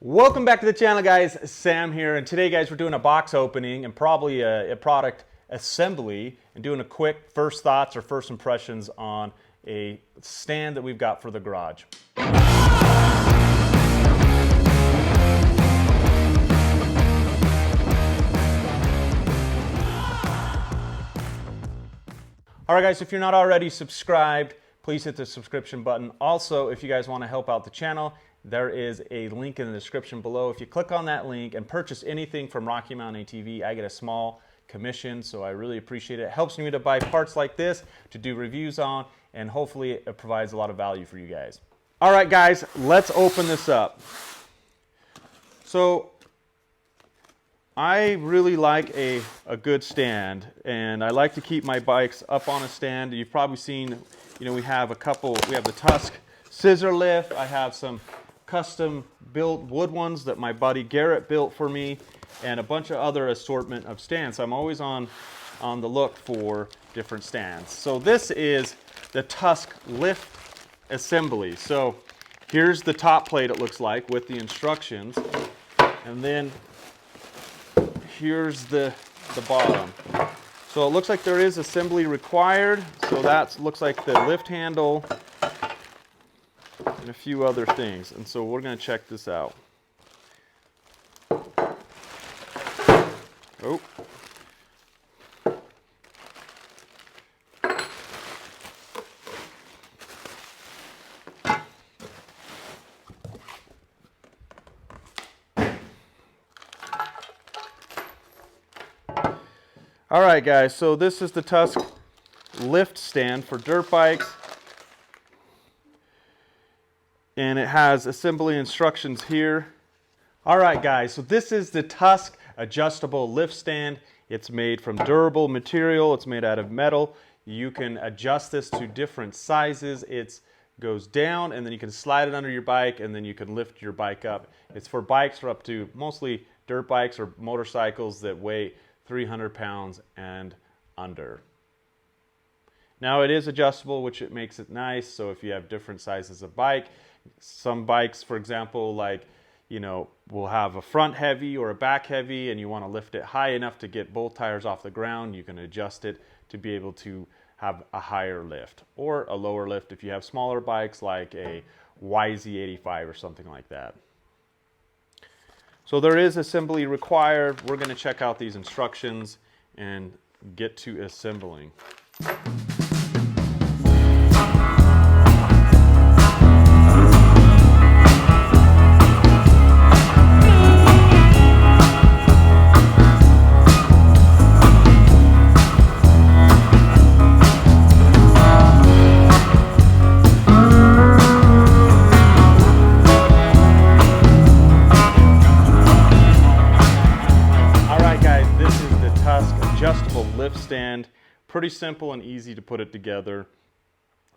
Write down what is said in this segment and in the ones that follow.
Welcome back to the channel, guys. Sam here, and today, guys, we're doing a box opening and probably a product assembly and doing a quick first thoughts or first impressions on a stand that we've got for the garage. All right, guys, if you're not already subscribed, please hit the subscription button. Also, if you guys want to help out the channel, there is a link in the description below. If you click on that link and purchase anything from Rocky Mountain ATV, I get a small commission, so I really appreciate it. It helps me to buy parts like this, to do reviews on, and hopefully it provides a lot of value for you guys. All right, guys, let's open this up. So I really like a good stand, and I like to keep my bikes up on a stand. You've probably seen, we have the TUSK scissor lift. I have some custom built wood ones that my buddy Garrett built for me, and a bunch of other assortment of stands. So I'm always on the look for different stands. So this is the TUSK Lift Assembly. So here's the top plate, it looks like, with the instructions, and then here's the bottom. So it looks like there is assembly required. So that looks like the lift handle and a few other things. And so we're going to check this out. Oh. All right, guys, so this is the TUSK Lift Stand for dirt bikes. And it has assembly instructions here. All right, guys, so this is the TUSK Adjustable Lift Stand. It's made from durable material. It's made out of metal. You can adjust this to different sizes. It goes down, and then you can slide it under your bike, and then you can lift your bike up. It's for bikes for up to mostly dirt bikes or motorcycles that weigh 300 pounds and under. Now it is adjustable, which it makes it nice. So if you have different sizes of bike, some bikes, for example, like, will have a front heavy or a back heavy, and you want to lift it high enough to get both tires off the ground, you can adjust it to be able to have a higher lift or a lower lift if you have smaller bikes like a YZ85 or something like that. So there is assembly required. We're going to check out these instructions and get to assembling. Adjustable lift stand. Pretty simple and easy to put it together.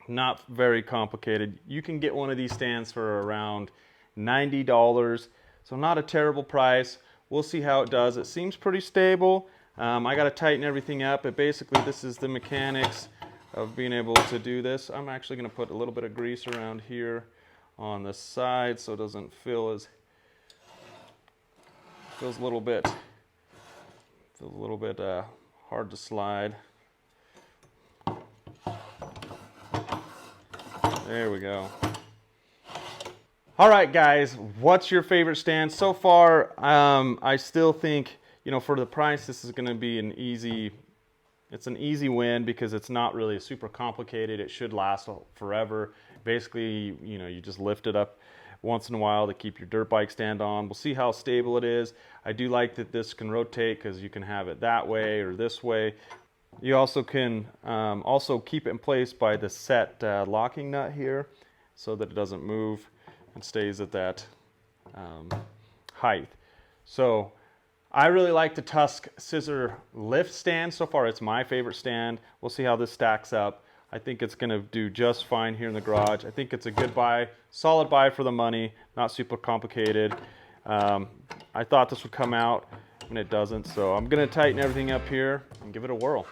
Not very complicated. You can get one of these stands for around $90, so not a terrible price. We'll see how it does. It seems pretty stable. I got to tighten everything up, but basically this is the mechanics of being able to do this. I'm actually going to put a little bit of grease around here on the side so it doesn't feel as feels a little bit hard to slide. There we go. All right, guys, what's your favorite stand so far? I still think, for the price, this is going to be an easy win because it's not really super complicated. It should last forever. Basically, you just lift it up once in a while to keep your dirt bike stand on. We'll see how stable it is. I do like that this can rotate because you can have it that way or this way. You also can also keep it in place by the set locking nut here so that it doesn't move and stays at that height. So I really like the TUSK Scissor Lift Stand. So far it's my favorite stand. We'll see how this stacks up. I think it's going to do just fine here in the garage. I think it's a good buy, solid buy for the money, not super complicated. I thought this would come out and it doesn't, so I'm going to tighten everything up here and give it a whirl.